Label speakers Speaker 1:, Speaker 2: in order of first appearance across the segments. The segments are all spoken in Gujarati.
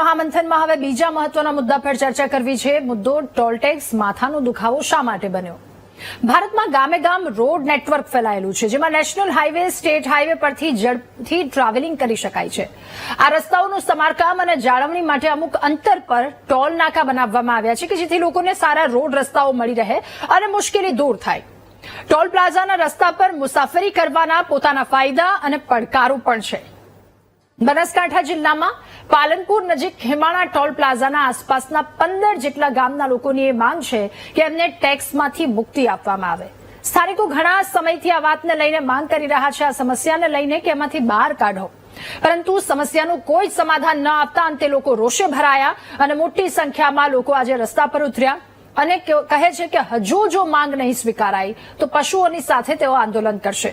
Speaker 1: મહામંથનમાં હવે બીજા મહત્વના મુદ્દા પર ચર્ચા કરવી છે. મુદ્દો ટોલ ટેક્સ માથાનો દુખાવો શા માટે બન્યો? ભારતમાં ગામે ગામ રોડ નેટવર્ક ફેલાયેલું છે, જેમાં નેશનલ હાઈવે, સ્ટેટ હાઈવે પરથી ઝડપથી ટ્રાવેલિંગ કરી શકાય છે. આ રસ્તાઓનું સમારકામ અને જાળવણી માટે અમુક અંતર પર ટોલ નાકા બનાવવામાં આવ્યા છે કે જેથી લોકોને સારા રોડ રસ્તાઓ મળી રહે અને મુશ્કેલી દૂર થાય. ટોલ પ્લાઝાના રસ્તા પર મુસાફરી કરવાના પોતાના ફાયદા અને પડકારો પણ છે. બનાસકાંઠા જિલ્લામાં પાલનપુર નજીક હિમાણા ટોલ પ્લાઝાના આસપાસના 15 જેટલા ગામના લોકોની એ માંગ છે કે એમને ટેક્સમાંથી મુક્તિ આપવામાં આવે. સ્થાનિકો ઘણા સમયથી આ વાતને લઈને માંગ કરી રહ્યા છે, આ સમસ્યાને લઈને કે એમાંથી બહાર કાઢો, પરંતુ સમસ્યાનું કોઈ સમાધાન ન આપતા અંતે લોકો રોષે ભરાયા અને મોટી સંખ્યામાં લોકો આજે રસ્તા પર ઉતર્યા અને કહે છે કે હજુ જો માંગ નહીં સ્વીકારાય તો પશુઓની સાથે તેઓ આંદોલન કરશે.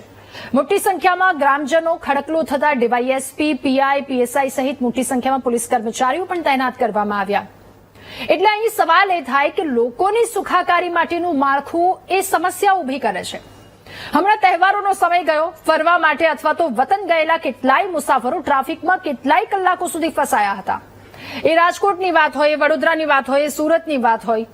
Speaker 1: મોટી સંખ્યામાં ગ્રામજનો ખડકલો થતા ડીવાયએસપી, પીઆઈ, પીએસઆઈ સહિત મોટી સંખ્યામાં પોલીસ કર્મચારીઓ પણ તૈનાત કરવામાં આવ્યા. એટલે અહીં સવાલ એ થાય કે લોકોની સુખાકારી માટેનું માળખું એ સમસ્યા ઉભી કરે છે. હમણાં તહેવારોનો સમય ગયો, ફરવા માટે અથવા તો વતન ગયેલા કેટલાય મુસાફરો ટ્રાફિકમાં કેટલાય કલાકો સુધી ફસાયા હતા. એ રાજકોટની વાત હોય, વડોદરાની વાત હોય, સુરતની વાત હોય,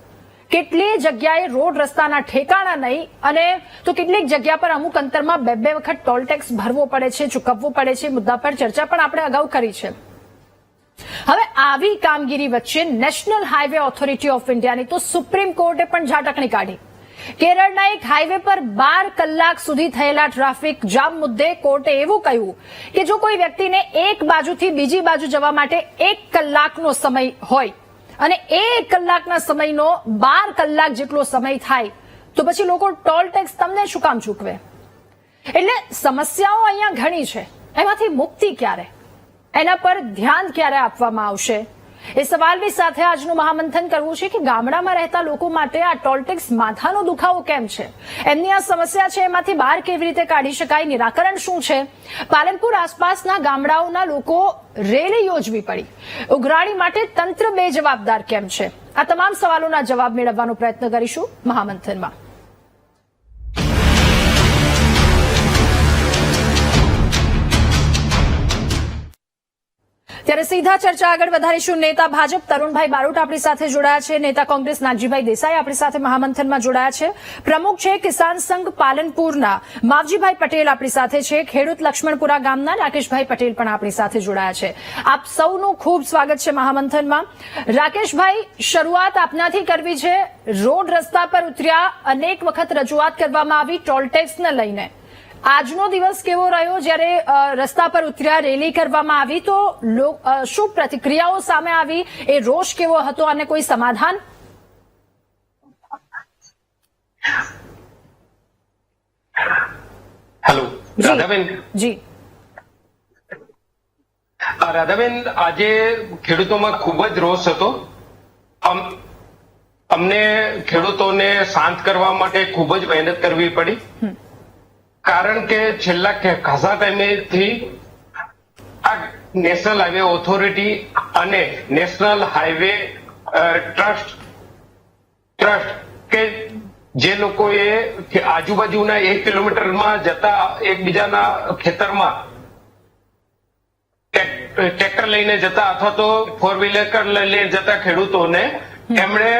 Speaker 1: કેટલી જગ્યાએ રોડ રસ્તાના ઠેકાણા નહીં અને તો કેટલીક જગ્યા પર અમુક અંતરમાં બે વખત ટોલ ટેક્સ ભરવો પડે છે, ચૂકવવો પડે છે. મુદ્દા પર ચર્ચા પણ આપણે અગાઉ કરી છે. હવે આવી કામગીરી વચ્ચે નેશનલ હાઈવે ઓથોરિટી ઓફ ઇન્ડિયાની તો સુપ્રીમ કોર્ટે પણ ઝાટકણી કાઢી. કેરળના એક હાઈવે પર 12 કલાક સુધી થયેલા ટ્રાફિક જામ મુદ્દે કોર્ટે એવું કહ્યું કે જો કોઈ વ્યક્તિને એક બાજુથી બીજી બાજુ જવા માટે 1 કલાકનો સમય હોય અને 1 કલાકના સમયનો 12 કલાક જેટલો સમય થાય તો પછી લોકો ટોલ ટેક્સ તમને શું કામ ચૂકવે? એટલે સમસ્યાઓ અહીંયા ઘણી છે, એમાંથી મુક્તિ ક્યારે, એના પર ધ્યાન ક્યારે આપવામાં આવશે, એ સવાલની સાથે આજનું મહામંથન કરવું છે કે ગામડામાં રહેતા લોકો માટે આ ટોલ ટેક્સ માથાનો દુખાવો કેમ છે, એમની આ સમસ્યા છે, એમાંથી બહાર કેવી રીતે કાઢી શકાય, નિરાકરણ શું છે. પાલનપુર આસપાસના ગામડાઓના લોકો રેલી યોજવી પડી, ઉઘરાણી માટે તંત્ર બેજવાબદાર કેમ છે, આ તમામ સવાલોના જવાબ મેળવવાનો પ્રયત્ન કરીશું મહામંથનમાં. ત્યારે સીધા ચર્ચા આગળ વધારીશું. નેતા ભાજપ તરુણભાઈ બારોટ આપણી સાથે જોડાયા છે, નેતા કોંગ્રેસ નાગજીભાઈ દેસાઈ આપણી સાથે મહામંથનમાં જોડાયા છે, પ્રમુખ છે કિસાન સંઘ પાલનપુરના માવજીભાઈ પટેલ આપણી સાથે છે, ખેડૂત લક્ષ્મણપુરા ગામના રાકેશભાઈ પટેલ પણ આપણી સાથે જોડાયા છે. આપ સૌનું ખૂબ સ્વાગત છે મહામંથનમાં. રાકેશભાઈ, શરૂઆત આપનાથી કરવી છે. રોડ રસ્તા પર ઉતર્યા, અનેક વખત રજૂઆત કરવામાં આવી ટોલ ટેક્સને લઈને. આજનો દિવસ કેવો રહ્યો જ્યારે રસ્તા પર ઉતર્યા, રેલી કરવામાં આવી, તો શું પ્રતિક્રિયાઓ સામે આવી, એ રોષ કેવો હતો અને કોઈ સમાધાન?
Speaker 2: હેલો રાધાબેન.
Speaker 1: જી
Speaker 2: રાધાબેન, આજે ખેડૂતોમાં ખૂબ જ રોષ હતો. અમને ખેડૂતોને શાંત કરવા માટે ખૂબ જ મહેનત કરવી પડી, કારણ કે છેલ્લા ખાસા ટાઈમેથી આ નેશનલ હાઈવે ઓથોરિટી અને નેશનલ હાઈવે ટ્રસ્ટ કે જે લોકોએ આજુબાજુના 1 કિલોમીટરમાં જતા એકબીજાના ખેતરમાં ટ્રેક્ટર લઈને જતા અથવા તો 4 વ્હીલર લઈને જતા ખેડૂતોને એમણે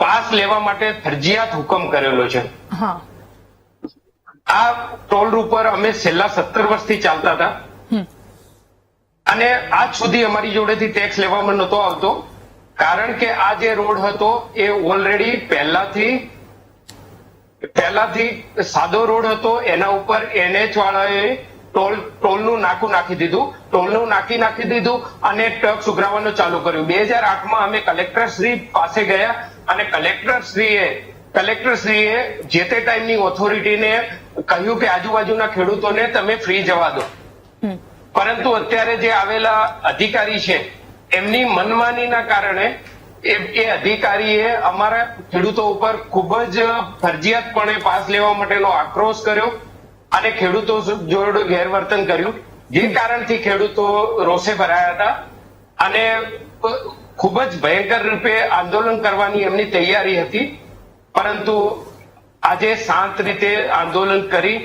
Speaker 2: પાસ લેવા માટે ફરજિયાત હુકમ કરેલો છે. આ ટોલ ઉપર અમે છેલ્લા 17 વર્ષથી ચાલતા હતા અને આજ સુધી અમારી જોડેથી ટેક્સ લેવામાં નહોતો આવતો, કારણ કે આ જે રોડ હતો એ ઓલરેડી પહેલાથી સાદો રોડ હતો. એના ઉપર NH વાળાએ ટોલનું નાકું નાખી દીધું, નાખી દીધું અને ટક સુધરાવવાનું ચાલુ કર્યું. 2008માં અમે કલેક્ટરશ્રી પાસે ગયા અને કલેક્ટરશ્રીએ જે તે ટાઈમની ઓથોરિટીને કહ્યું કે આજુબાજુના ખેડૂતોને તમે ફ્રી જવા દો, પરંતુ અત્યારે જે આવેલા અધિકારી છે એમની મનમાનીના કારણે એ અધિકારીએ અમારા ખેડૂતો ઉપર ખૂબ જ ફરજિયાતપણે પાસ લેવા માટેનો આક્રોશ કર્યો અને ખેડૂતો જોડે ગેરવર્તન કર્યું, જે કારણથી ખેડૂતો રોષે ભરાયા હતા અને ખૂબ જ ભયંકર રૂપે આંદોલન કરવાની એમની તૈયારી હતી. પરંતુ આજે શાંત રીતે આંદોલન કરી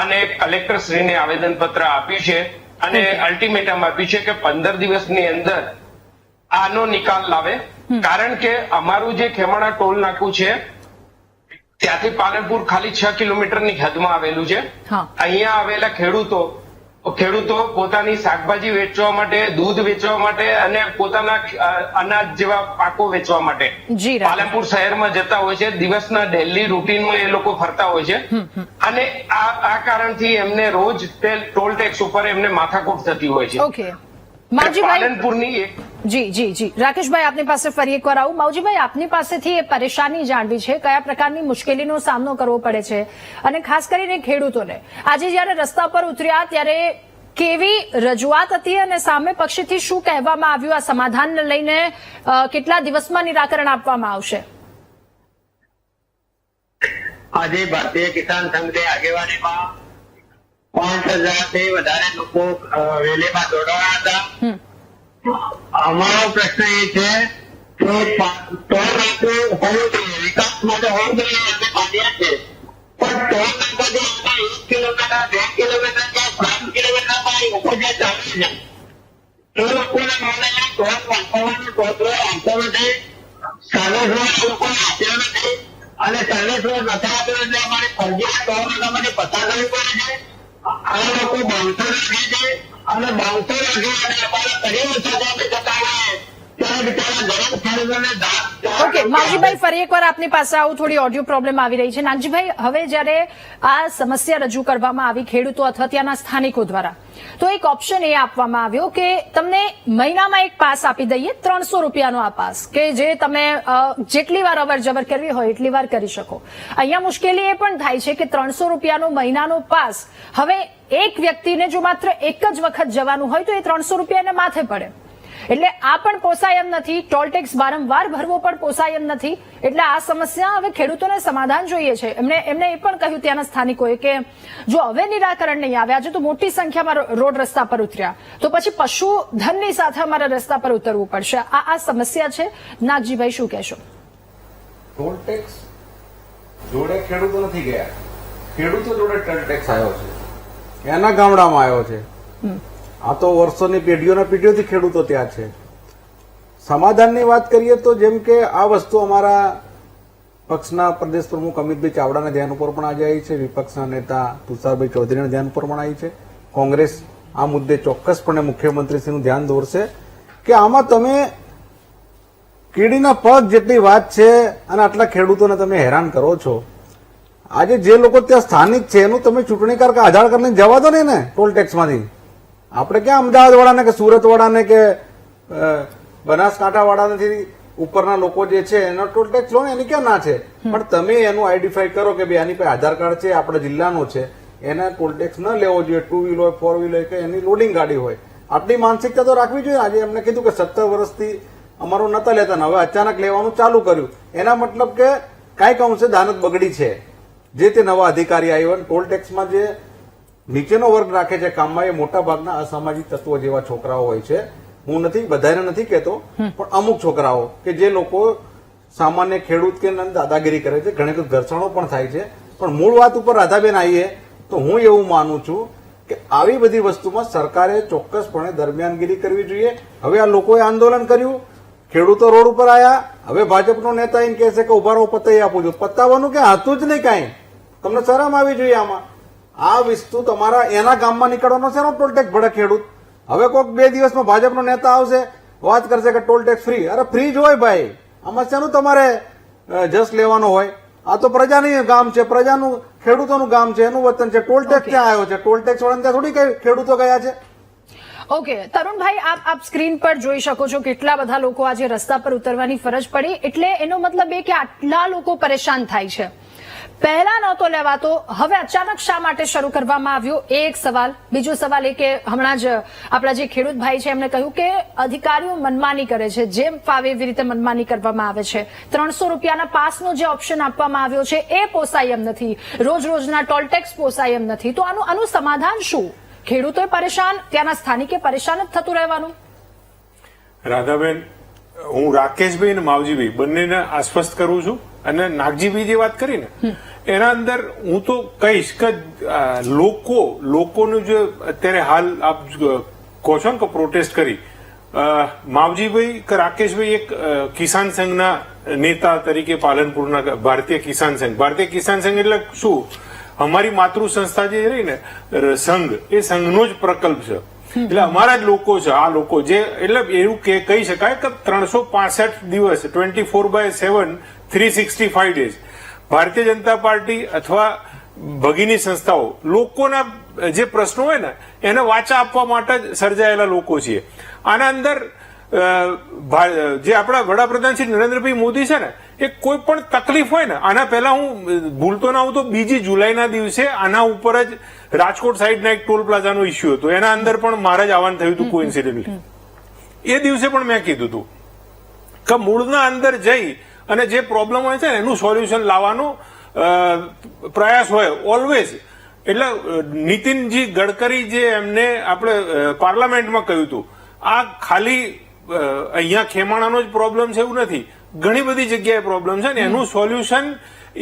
Speaker 2: અને કલેક્ટરશ્રીને આવેદનપત્ર આપ્યું છે અને અલ્ટિમેટમ આપ્યું છે કે 15 દિવસની અંદર આનો નિકાલ લાવે, કારણ કે અમારું જે ખેમાણા ટોલ નાકું છે ત્યાંથી પાલનપુર ખાલી 6 કિલોમીટરની હદમાં આવેલું છે.
Speaker 1: હા.
Speaker 2: અહીંયા આવેલા ખેડૂતો પોતાની શાકભાજી વેચવા માટે, દૂધ વેચવા માટે અને પોતાના અનાજ જેવા પાકો વેચવા માટે
Speaker 1: જી રાકેશ.
Speaker 2: પાલનપુર શહેરમાં જતા હોય છે. દિવસના ડેલી રૂટીનમાં એ લોકો ફરતા હોય છે અને આ કારણથી એમને રોજ ટોલ ટેક્સ ઉપર એમને માથાકૂટ થતી હોય છે.
Speaker 1: ઓકે માવજીભાઈ,
Speaker 2: પાલનપુરની એક
Speaker 1: જી રાકેશભાઈ, આપની પાસે ફરી એકવાર આવું. માવજીભાઈ, આપની પાસેથી એ પરેશાની જાણવી છે, કયા પ્રકારની મુશ્કેલીનો સામનો કરવો પડે છે અને ખાસ કરીને ખેડૂતોને આજે જયારે રસ્તા પર ઉતર્યા ત્યારે કેવી રજૂઆત હતી અને સામે પક્ષથી શું કહેવામાં આવ્યું? આ સમાધાનને લઈને કેટલા દિવસમાં નિરાકરણ આપવામાં આવશે?
Speaker 3: આજે ભારતીય કિસાન સંઘની આગેવાનીમાં 5,000 થી વધારે લોકો રેલીમાં જોડાયા હતા. અમારો પ્રશ્ન એ છે કે ટોલ નાકું હોવું જોઈએ, વિકાસ માટે હોવું જોઈએ, અમે માન્યા છે, પણ ટોલ નાકાથી આપણે 1 કિલોમીટર, 2 કિલોમીટર કે 5 કિલોમીટરમાં લોકો જે ચાલે છે એ લોકોને મને ટોલ વાંચવાનો ટોલ આપતો નથી, સાલેશ્વર લોકોને આપ્યો નથી અને સાલેશ્વર નથી આપ્યો એટલે અમારે ફરજિયાત ટોલ નાકામાંથી પસાર કરવી પડે છે. આ લોકો બાઉન્સર રાખે છે અને બાઉન્સર રાખે અને અમારા પરિવાર સાથે અમે જતા હોય ત્યારે બિચારા ગરીબ ખેડૂતોને
Speaker 1: ઓકે માવજીભાઈ, ફરી એકવાર આપની પાસે આવું. થોડી ઓડિયો પ્રોબ્લેમ આવી રહી છે. નાગજીભાઈ, હવે જયારે આ સમસ્યા રજૂ કરવામાં આવી ખેડૂતો અથવા ત્યાંના સ્થાનિકો દ્વારા, તો એક ઓપ્શન એ આપવામાં આવ્યો કે તમને મહિનામાં એક પાસ આપી દઈએ, 300 રૂપિયાનો આ પાસ, કે જે તમે જેટલી વાર અવર જવર કરવી હોય એટલી વાર કરી શકો. અહીંયા મુશ્કેલી એ પણ થાય છે કે 300 રૂપિયાનો મહિનાનો પાસ, હવે એક વ્યક્તિને જો માત્ર એક જ વખત જવાનું હોય તો એ 300 રૂપિયા એને માથે પડે, એટલે આ પણ પોસાય એમ નથી. ટોલ ટેક્સ વારંવાર ભરવો પણ પોસાય એમ નથી. એટલે આ સમસ્યા હવે ખેડૂતોને સમાધાન જોઈએ છે. એમને એ પણ કહ્યું ત્યાંના સ્થાનિકોએ કે જો હવે નિરાકરણ નહીં આવે, આજે તો મોટી સંખ્યામાં રોડ રસ્તા પર ઉતર્યા, તો પછી પશુધનની સાથે અમારે રસ્તા પર ઉતરવું પડશે. આ સમસ્યા છે. નાગજીભાઈ, શું કહેશો?
Speaker 4: ટોલ ટેક્સ જોડે ખેડૂતો નથી ગયા, ખેડૂતો જોડે ટોલ ટેક્સ આવ્યો છે, એના ગામડામાં આવ્યો છે. આ તો વર્ષોની પેઢીઓથી ખેડૂતો ત્યાં છે. સમાધાનની વાત કરીએ તો જેમ કે આ વસ્તુ અમારા પક્ષના પ્રદેશ પ્રમુખ અમિતભાઈ ચાવડાના ધ્યાન ઉપર પણ આજે આવી છે, વિપક્ષના નેતા તુષારભાઈ ચૌધરીના ધ્યાન ઉપર પણ આવી છે. કોંગ્રેસ આ મુદ્દે ચોક્કસપણે મુખ્યમંત્રીશ્રીનું ધ્યાન દોરશે કે આમાં તમે કીડીના પગ જેટલી વાત છે અને આટલા ખેડૂતોને તમે હેરાન કરો છો. આજે જે લોકો ત્યાં સ્થાનિક છે એનું તમે ચૂંટણી કાર આધાર કરીને જવા દો ને ટોલ ટેક્સમાંથી. આપણે ક્યાં અમદાવાદ વાળાને કે સુરત વાળાને કે બનાસકાંઠા વાળાથી ઉપરના લોકો જે છે એનો ટોલ ટેક્સ લો ને, એની ક્યાં ના છે, પણ તમે એનું આઈડેન્ટિફાઈ કરો કે ભાઈ આની પાસે આધાર કાર્ડ છે, આપણા જિલ્લાનો છે, એના ટોલ ટેક્સ ન લેવો જોઈએ. 2 વ્હીલ હોય, 4 વ્હીલ હોય કે એની લોડિંગ ગાડી હોય, આટલી માનસિકતા તો રાખવી જોઈએ. આજે એમને કીધું કે 17 વર્ષથી અમારું નતા લેતા ને હવે અચાનક લેવાનું ચાલુ કર્યું, એના મતલબ કે કાંઈક અંશે દાનત બગડી છે. જે તે નવા અધિકારી આવ્યો ટોલ ટેક્સમાં જે નીચેનો વર્ગ રાખે છે કામમાં, એ મોટા ભાગના અસામાજિક તત્વો જેવા છોકરાઓ હોય છે. હું બધાને નથી કહેતો, પણ અમુક છોકરાઓ કે જે લોકો સામાન્ય ખેડૂત કે દાદાગીરી કરે છે, ઘણી વખત ઘર્ષણો પણ થાય છે. પણ મૂળ વાત ઉપર રાધાબેન આવીએ તો હું એવું માનું છું કે આવી બધી વસ્તુમાં સરકારે ચોક્કસપણે દરમિયાનગીરી કરવી જોઈએ. હવે આ લોકોએ આંદોલન કર્યું, ખેડૂતો રોડ ઉપર આવ્યા, હવે ભાજપનો નેતા એમ કહે છે કે ઉભા રહો, પતાવી આપું છું. પતાવવાનું કે હતું જ નહીં કાંઈ. તમને શરમ આવી જોઈએ આમાં. આ વસ્તુ તમારા એના ગામમાં નીકળવાનો છે ને ટોલ ટેક્સ ભરે ખેડૂત. હવે કોઈક 2 દિવસમાં ભાજપનો નેતા આવશે, વાત કરશે કે ટોલ ટેક્સ ફ્રી. અરે ફ્રી જ હોય ભાઈ, આમાં શેનું તમારે જસ લેવાનો હોય? આ તો પ્રજાની ગામ છે, પ્રજાનું ખેડૂતોનું ગામ છે, એનું વતન છે. ટોલ ટેક્સ ક્યાં આવ્યો છે? ટોલ ટેક્સ વાળા ત્યાં થોડી કઈ ખેડૂતો ગયા છે.
Speaker 1: ઓકે તરુણભાઈ, આપ સ્ક્રીન પર જોઈ શકો છો કેટલા બધા લોકો આજે રસ્તા પર ઉતરવાની ફરજ પડી. એટલે એનો મતલબ એ કે આટલા લોકો પરેશાન થાય છે. પહેલા નહોતો લેવાતો, હવે અચાનક શા માટે શરૂ કરવામાં આવ્યો? એ એક સવાલ. બીજો સવાલ એ કે હમણાં જ આપણા જે ખેડૂત ભાઈ છે એમણે કહ્યું કે અધિકારીઓ મનમાની કરે છે, જેમ ફાવે એવી રીતે મનમાની કરવામાં આવે છે. 300 રૂપિયાના પાસનો જે ઓપ્શન આપવામાં આવ્યો છે એ પોસાય એમ નથી, રોજના ટોલ ટેક્સ પોસાય એમ નથી. તો આનું સમાધાન શું? ખેડૂતોએ પરેશાન, ત્યાંના સ્થાનિકે પરેશાન જ થતું રહેવાનું.
Speaker 5: રાધાબેન, હું રાકેશભાઈ અને માવજીભાઈ બંનેને આશ્વસ્ત કરું છું. અને નાગજીભાઈ જે વાત કરી ને એના અંદર હું તો કહીશ કે લોકોનું જે અત્યારે હાલ આપ કહો છો ને કે પ્રોટેસ્ટ કરી, માવજીભાઈ કે રાકેશભાઈ એક કિસાન સંઘના નેતા તરીકે પાલનપુરના ભારતીય કિસાન સંઘ એટલે શું? અમારી માતૃ સંસ્થા જે રહી ને સંઘ, એ સંઘનો જ પ્રકલ્પ છે. એટલે અમારા જ લોકો છે આ લોકો, જે એટલે એવું કહી શકાય કે 365 દિવસ 24/7 365 ડેઝ ભારતીય જનતા પાર્ટી અથવા ભગીની સંસ્થાઓ લોકોના જે પ્રશ્નો હોય ને એને વાચા આપવા માટે જ સર્જાયેલા લોકો છીએ. આના અંદર જે આપણા વડાપ્રધાન શ્રી નરેન્દ્રભાઈ મોદી છે ને, એ કોઈ પણ તકલીફ હોય ને, આના પહેલા હું ભૂલતો ના હું તો 2 જુલાઈના દિવસે આના ઉપર જ રાજકોટ સાઈડના એક ટોલ પ્લાઝાનો ઇસ્યુ હતો, એના અંદર પણ મારે જ આવવાનું થયું હતું કોઇન્સિડન્ટલી. એ દિવસે પણ મેં કીધું હતું કે મૂળના અંદર જઈ અને જે પ્રોબ્લેમ હોય છે ને એનું સોલ્યુશન લાવવાનો પ્રયાસ હોય ઓલવેઝ. એટલે નીતિનજી ગડકરી જે એમને આપણે પાર્લામેન્ટમાં કહ્યું હતું, આ ખાલી અહીંયા ખેમાણાનો જ પ્રોબ્લેમ છે એવું નથી, ઘણી બધી જગ્યાએ પ્રોબ્લેમ છે ને એનું સોલ્યુશન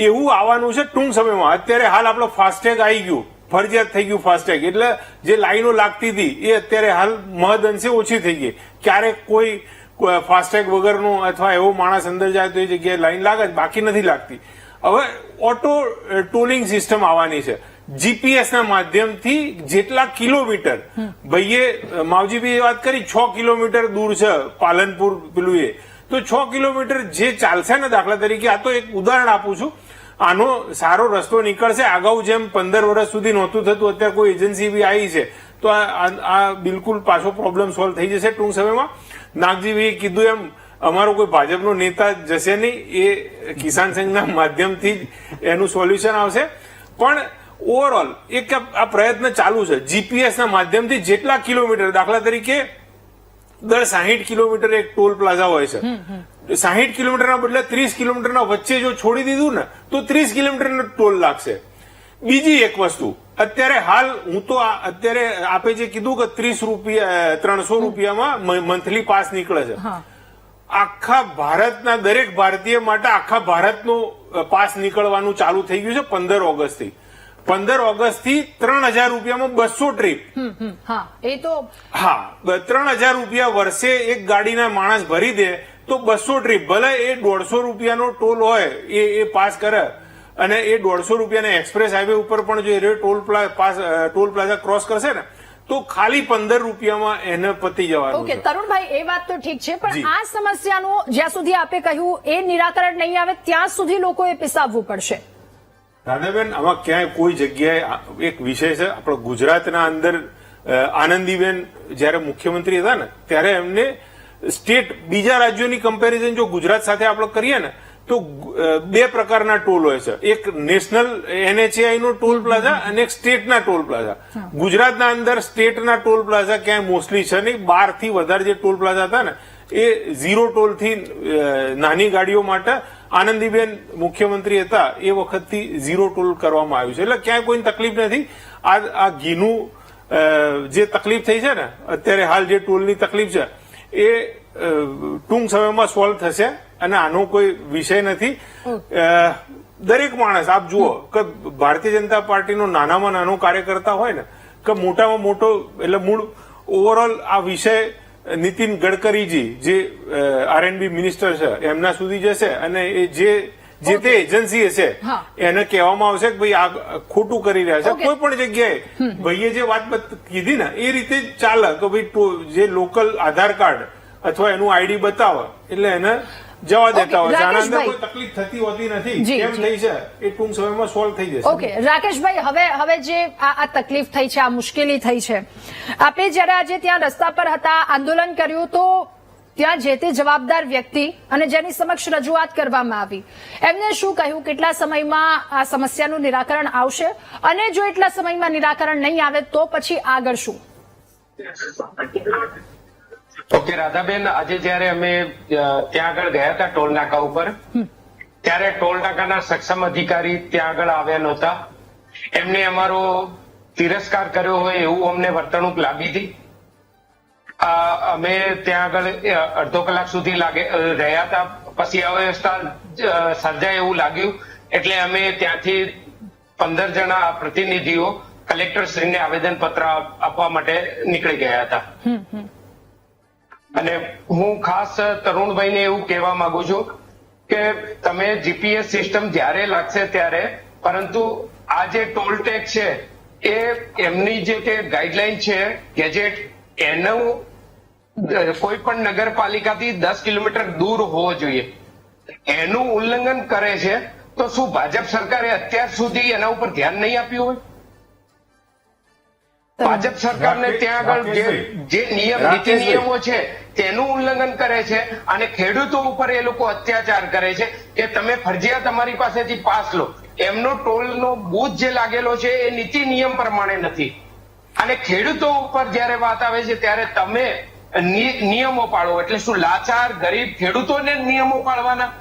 Speaker 5: એવું આવવાનું છે ટૂંક સમયમાં. અત્યારે હાલ આપણે ફાસ્ટેગ આવી ગયું, ફરજિયાત થઈ ગયું ફાસ્ટેગ, એટલે જે લાઈનો લાગતી હતી એ અત્યારે હાલ મહદ અંશે ઓછી થઈ ગઈ. ક્યારેક કોઈ ફાસ્ટેગ વગરનો અથવા એવો માણસ અંદર જાય તો એ જગ્યાએ લાઈન લાગે, બાકી નથી લાગતી. હવે ઓટો ટોલિંગ સિસ્ટમ આવવાની છે જીપીએસ ના માધ્યમથી. જેટલા કિલોમીટર ભાઈએ માવજીભાઈએ વાત કરી 6 કિલોમીટર દૂર છે પાલનપુર પેલું એ, તો 6 કિલોમીટર જે ચાલશે ને, દાખલા તરીકે આ તો એક ઉદાહરણ આપું છું, આનો સારો રસ્તો નીકળશે. અગાઉ જેમ 15 વર્ષ સુધી નહોતું થતું, અત્યારે કોઈ એજન્સી બી આવી છે તો આ બિલકુલ પાછો પ્રોબ્લેમ સોલ્વ થઈ જશે ટૂંક સમયમાં. નાગજીભાઈએ કીધું એમ અમારો કોઈ ભાજપનો નેતા જશે નહીં, એ કિસાન સંઘના માધ્યમથી જ એનું સોલ્યુશન આવશે. પણ ઓવરઓલ એક આ પ્રયત્ન ચાલુ છે જીપીએસ ના માધ્યમથી. જેટલા કિલોમીટર, દાખલા તરીકે દર 60 કિલોમીટર એક ટોલ પ્લાઝા હોય છે, 60 કિલોમીટરના બદલે 30 કિલોમીટરના વચ્ચે જો છોડી દીધું ને તો 30 કિલોમીટરનો ટોલ લાગશે. બીજી એક વસ્તુ, અત્યારે હાલ હું તો અત્યારે આપે જે કીધું કે 300 રૂપિયામાં મંથલી પાસ નીકળે છે. આખા ભારતના દરેક ભારતીય માટે આખા ભારતનો પાસ નીકળવાનું ચાલુ થઈ ગયું છે 15 ઓગસ્ટથી. 15 ઓગસ્ટથી 3000 રૂપિયામાં 200 ટ્રીપ.
Speaker 1: એ તો
Speaker 5: 3000 રૂપિયા વર્ષે એક ગાડીના માણસ ભરી દે તો 200 ટ્રીપ. ભલે એ 150 રૂપિયાનો ટોલ હોય એ પાસ કરે, અને એ 150 રૂપિયાના એક્સપ્રેસ હાઈવે ઉપર પણ જો એ ટોલ પ્લાઝા ક્રોસ કરશે ને તો ખાલી 15 રૂપિયામાં એને પતી જવાનું.
Speaker 1: ઓકે તરુણભાઈ, એ વાત તો ઠીક છે, પણ આ સમસ્યાનું જ્યાં સુધી આપે કહ્યું એ નિરાકરણ નહીં આવે ત્યાં સુધી લોકોએ પિસાવવું પડશે.
Speaker 5: રાધાબેન, આમાં ક્યાંય કોઈ જગ્યાએ એક વિષય છે, આપણે ગુજરાતના અંદર આનંદીબેન જયારે મુખ્યમંત્રી હતા ને ત્યારે એમને સ્ટેટ બીજા રાજ્યોની કમ્પેરિઝન જો ગુજરાત સાથે આપણે કરીએ ને તો 2 પ્રકારના ટોલ હોય છે. એક નેશનલ NHAI નો ટોલ પ્લાઝા અને એક સ્ટેટના ટોલ પ્લાઝા. ગુજરાતના અંદર સ્ટેટના ટોલ પ્લાઝા ક્યાંય મોસ્ટલી છે નહીં. 12 થી વધારે જે ટોલ પ્લાઝા હતા ને એ 0 ટોલ થી નાની ગાડીઓ માટે આનંદીબેન મુખ્યમંત્રી હતા એ વખતથી 0 ટોલ કરવામાં આવ્યું છે. એટલે ક્યાંય કોઈ તકલીફ નથી. આ ઘીનું જે તકલીફ થઈ છે ને અત્યારે હાલ જે ટોલની તકલીફ છે એ ટૂંક સમયમાં સોલ્વ થશે અને આનો કોઈ વિષય નથી. દરેક માણસ આપ જુઓ કે ભારતીય જનતા પાર્ટીનો નાનામાં નાનો કાર્યકર્તા હોય ને કે મોટામાં મોટો, એટલે મૂળ ઓવરઓલ આ વિષય નીતિન ગડકરીજી જે R&B મિનિસ્ટર છે એમના સુધી જશે અને એ જે તે એજન્સી હશે એને કહેવામાં આવશે કે ભાઈ આ ખોટું કરી રહ્યા છે. કોઈ પણ જગ્યાએ ભાઈએ જે વાત કીધી ને એ રીતે ચાલે કે ભાઈ જે લોકલ આધાર કાર્ડ અથવા એનું આઈડી બતાવે એટલે એને જવા દેતા હોય છે. આના અંદર કોઈ તકલીફ થતી હોતી નથી. કેમ થઈ છે એ ટૂંક સમયમાં સોલ્વ થઈ જશે.
Speaker 1: ઓકે રાકેશભાઈ, હવે જે આ તકલીફ થઈ છે, આ મુશ્કેલી થઈ છે, આપે જયારે આજે ત્યાં રસ્તા પર હતા, આંદોલન કર્યું, તો ત્યાં જે તે જવાબદાર વ્યક્તિ અને જેની સમક્ષ રજૂઆત કરવામાં આવી એમને શું કહ્યું? કેટલા સમયમાં આ સમસ્યાનું નિરાકરણ આવશે? અને જો એટલા સમયમાં નિરાકરણ નહીં આવે તો પછી આગળ શું?
Speaker 2: ઓકે રાધાબેન, આજે જયારે અમે ત્યાં આગળ ગયા હતા ટોલ નાકા ઉપર, ત્યારે ટોલ નાકાના સક્ષમ અધિકારી ત્યાં આગળ આવ્યા નહોતા. એમને અમારો તિરસ્કાર કર્યો હોય એવું અમને વર્તણૂક લાગી હતી. અમે ત્યાં આગળ અડધો કલાક સુધી રહ્યા હતા. પછી અવ્યવસ્થા સર્જાય એવું લાગ્યું એટલે અમે ત્યાંથી 15 જણા પ્રતિનિધિઓ કલેક્ટર શ્રીને આવેદનપત્ર આપવા માટે નીકળી ગયા હતા. અને હું ખાસ તરુણભાઈને એવું કહેવા માંગુ છું કે તમે જીપીએસ સિસ્ટમ જ્યારે લાગશે ત્યારે, પરંતુ આ જે ટોલ ટેક્સ છે એ એમની જે કે ગાઈડલાઈન છે ગેજેટ, એનું કોઈ પણ નગરપાલિકાથી 10 કિલોમીટર દૂર હોવો જોઈએ. એનું ઉલ્લંઘન કરે છે તો શું ભાજપ સરકારે અત્યાર સુધી એના ઉપર ધ્યાન નહીં આપ્યું હોય? ભાજપ સરકારને ત્યાં આગળ જે નિયમ નીતિ નિયમો છે તેનું ઉલ્લંઘન કરે છે અને ખેડૂતો ઉપર એ લોકો અત્યાચાર કરે છે કે તમે ફરજિયાત તમારી પાસેથી પાસ લો. એમનો ટોલનો બૂથ જે લાગેલો છે એ નીતિ નિયમ પ્રમાણે નથી, અને ખેડૂતો ઉપર જયારે વાત આવે છે ત્યારે તમે નિયમો પાળો. એટલે શું લાચાર ગરીબ ખેડૂતોને નિયમો પાળવાના?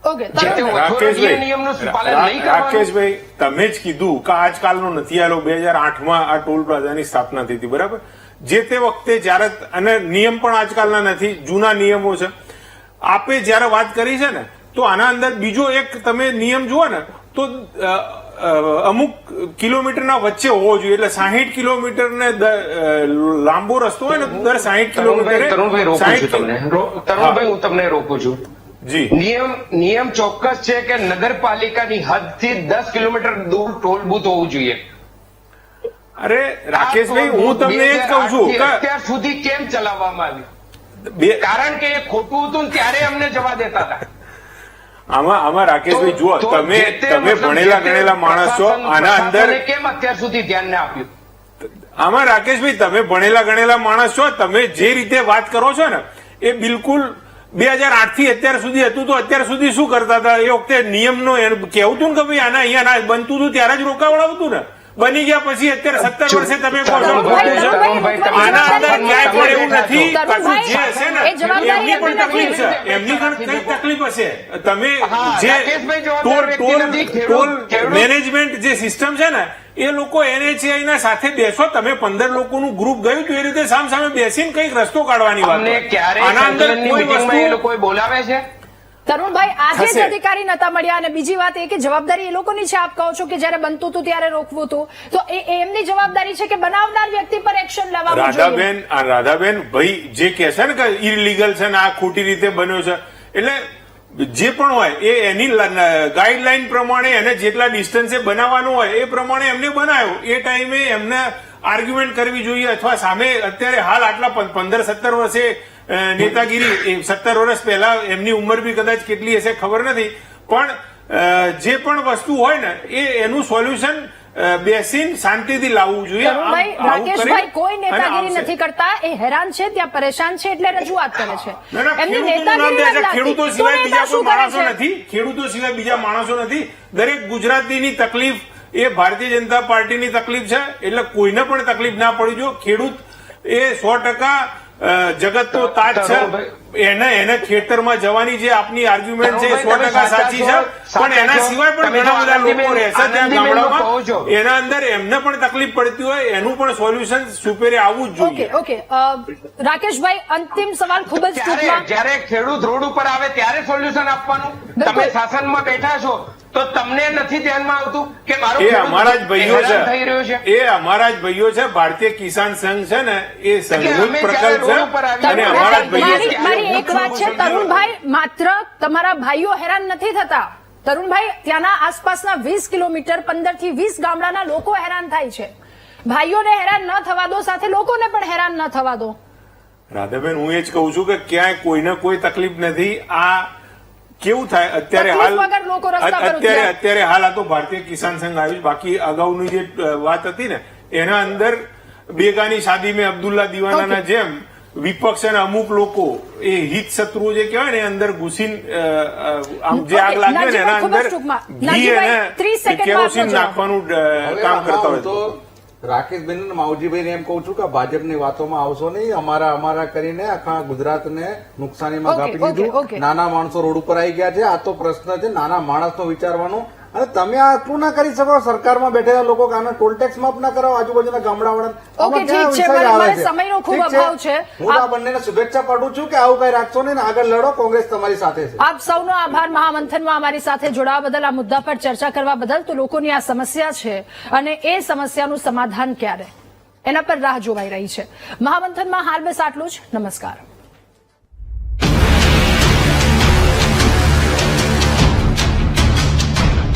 Speaker 1: ઓકે,
Speaker 2: જે તે authority નિયમનું પાલન નહીં કરવાનું?
Speaker 5: રાકેશભાઈ, તમે જ કીધું કે આજકાલનો નથી આલો. 2008માં આ ટોલ પ્લાઝાની સ્થાપના થઈ હતી, બરાબર? જે તે વખતે જયારે, અને નિયમ પણ આજકાલના નથી, જૂના નિયમો છે. આપે જયારે વાત કરી છે ને, તો આના અંદર બીજો એક તમે નિયમ જુઓ ને તો અમુક કિલોમીટરના વચ્ચે હોવો જોઈએ. એટલે 60 કિલોમીટર ને લાંબો રસ્તો હોય ને દર 60 કિલોમીટર.
Speaker 2: તરુણભાઈ હું તમને રોકું છું.
Speaker 5: જી,
Speaker 2: નિયમ ચોક્કસ છે કે નગરપાલિકાની હદથી 10 કિલોમીટર દૂર ટોલ બૂથ હોવું જોઈએ.
Speaker 5: અરે રાકેશભાઈ, હું તમને એ જ કહું છું કે
Speaker 2: અત્યાર સુધી કેમ ચલાવવામાં આવ્યું? કારણ કે એ ખોટું હતું ને ત્યારે અમને જવા દેતા હતા.
Speaker 5: આમાં રાકેશભાઈ જુઓ, તમે ભણેલા ગણેલા માણસ છો. આના અંદર
Speaker 2: કેમ અત્યાર સુધી ધ્યાન ના આપ્યું?
Speaker 5: આમાં રાકેશભાઈ, તમે ભણેલા ગણેલા માણસ છો. તમે જે રીતે વાત કરો છો ને એ બિલકુલ 2008 થી અત્યાર સુધી હતું. તો અત્યાર સુધી શું કરતા હતા? એ વખતે નિયમનો કેવું હતું ને કે ભાઈ આના અહીંયા બનતું હતું ત્યારે જ રોકાવડાવતું ને. બની ગયા પછી અત્યારે 17 વર્ષે તમે કહો છો આના અંદર ક્યાંય પણ એવું નથી. પાછું જે હશે ને એમની પણ તકલીફ છે, એમની પણ કઈ તકલીફ હશે. તમે જે ટોલ મેનેજમેન્ટ જે સિસ્ટમ છે ને એ લોકો NHAI ના સાથે બેસો. તમે 15 લોકોનું ગ્રુપ ગયું તો એ રીતે સામે બેસીને કઈક રસ્તો કાઢવાની વાત. આના અંદર કોઈ વસ્તુ
Speaker 2: બોલાવે છે.
Speaker 1: તરુણભાઈ, આજે જ અધિકારી નતા મળ્યા, અને બીજી વાત એ કે જવાબદારી એ લોકોની છે. આપ કહો છો કે જયારે બનતું હતું ત્યારે રોકવું હતું, તો એમની જવાબદારી છે કે બનાવનાર વ્યક્તિ પર એક્શન લેવાનું જોઈએ.
Speaker 5: રાધાબેન ભાઈ જે કે છે ને કે ઇલીગલ છે ને આ ખોટી રીતે બન્યો છે, એટલે જે પણ હોય એ એની ગાઈડલાઈન પ્રમાણે એને જેટલા ડિસ્ટન્સે બનાવવાનું હોય એ પ્રમાણે એમને બનાવ્યો. એ ટાઈમે એમને આર્ગ્યુમેન્ટ કરવી જોઈએ, અથવા સામે અત્યારે હાલ આટલા 15-17 વર્ષે નેતાગીરી, 17 વર્ષ પહેલા એમની ઉંમર બી કદાચ કેટલી હશે ખબર નથી, પણ જે પણ વસ્તુ હોય ને એનું સોલ્યુશન બેસીને શાંતિથી લાવવું જોઈએ.
Speaker 1: રાકેશભાઈ, કોઈ નેતાગીરી નથી કરતા, એ હેરાન છે, ત્યાં પરેશાન છે એટલે રજૂઆત કરે છે. એમની નેતાગીરી
Speaker 5: ખેડૂતો સિવાય બીજા કોઈ માણસો નથી. ખેડૂતો સિવાય બીજા માણસો નથી. દરેક ગુજરાતીની તકલીફ એ ભારતીય જનતા પાર્ટીની તકલીફ છે, એટલે કોઈને પણ તકલીફ ના પડી. જો ખેડૂત એ 100% જગતનો તાજ છે. એને ખેતરમાં જવાની જે આપની આર્ગ્યુમેન્ટ છે 100% સાચી છે, પણ એના સિવાય પણ ઘણા બધા લોકો રહેશે ત્યાં ગામડામાં, એના અંદર એમને પણ તકલીફ પડતી હોય, એનું પણ સોલ્યુશન સુપેરે આવવું જ જોઈએ.
Speaker 1: ઓકે, રાકેશભાઈ, અંતિમ સવાલ ખૂબ જ ટૂંકમાં.
Speaker 2: જ્યારે ખેડૂત રોડ ઉપર આવે ત્યારે સોલ્યુશન આપવાનું. તમે શાસનમાં બેઠા છો તો તમને નથી ધ્યાનમાં આવતું કે મારો
Speaker 5: એ અમારા જ ભાઈઓ
Speaker 2: થઈ રહ્યો છે.
Speaker 5: એ અમારા જ ભાઈઓ છે. ભારતીય કિસાન સંઘ છે ને એ સંઘનું પ્રકલ્પ છે અને અમારા જ ભાઈઓ છે.
Speaker 1: મારી એક વાત છે તરુણભાઈ, માત્ર તમારા ભાઈઓ હેરાન નથી થતા. તરુણભાઈ, ત્યાંના આસપાસના 20 કિલોમીટર 15 થી 20 ગામડાના લોકો હેરાન થાય છે. ભાઈઓને હેરાન ન થવા દો, સાથે લોકોને પણ હેરાન ન થવા દો.
Speaker 5: રાધાબેન, હું એ જ કહું છું કે ક્યાંય કોઈને કોઈ તકલીફ નથી. આ કેવું થાય અત્યારે હાલ આ તો ભારતીય કિસાન સંઘ આવ્યું. બાકી અગાઉની જે વાત હતી ને એના અંદર બેગાની શાદી મેં અબ્દુલ્લા દીવાનાના જેમ વિપક્ષ અને અમુક લોકો એ હિત શત્રુઓ જે કહેવાય ને અંદર ઘૂસીને જે આગ લાગે ને એના અંદર ઘી અને કેરોસીન નાખવાનું કામ કરતા હોય.
Speaker 4: તો રાકેશબેન અને માવજીભાઈને એમ કહું છું કે ભાજપની વાતોમાં આવશો નહીં. અમારા કરીને આખા ગુજરાતને નુકસાનીમાં ગાપી દીધું. નાના માણસો રોડ ઉપર આવી ગયા છે. આ તો પ્રશ્ન છે નાના માણસનો વિચારવાનો. અને તમે આટલું ના કરી શકો સરકારમાં બેઠેલા લોકો કે આને ટોલ ટેક્સ માફ ના કરાવો આજુબાજુના ગામડાવાળા.
Speaker 1: સમયનો ખૂબ અભાવ છે.
Speaker 4: હું આ બંનેને શુભેચ્છા પાઠવું છું કે આવું કઈ રાખશો નહીં, આગળ લડો, કોંગ્રેસ તમારી સાથે છે.
Speaker 1: આપ સૌનો આભાર મહામંથનમાં અમારી સાથે જોડાવા બદલ, આ મુદ્દા પર ચર્ચા કરવા બદલ. તો લોકોની આ સમસ્યા છે અને એ સમસ્યાનું સમાધાન ક્યારે, એના પર રાહ જોવાઈ રહી છે. મહામંથનમાં હાલ બસ આટલું જ. નમસ્કાર.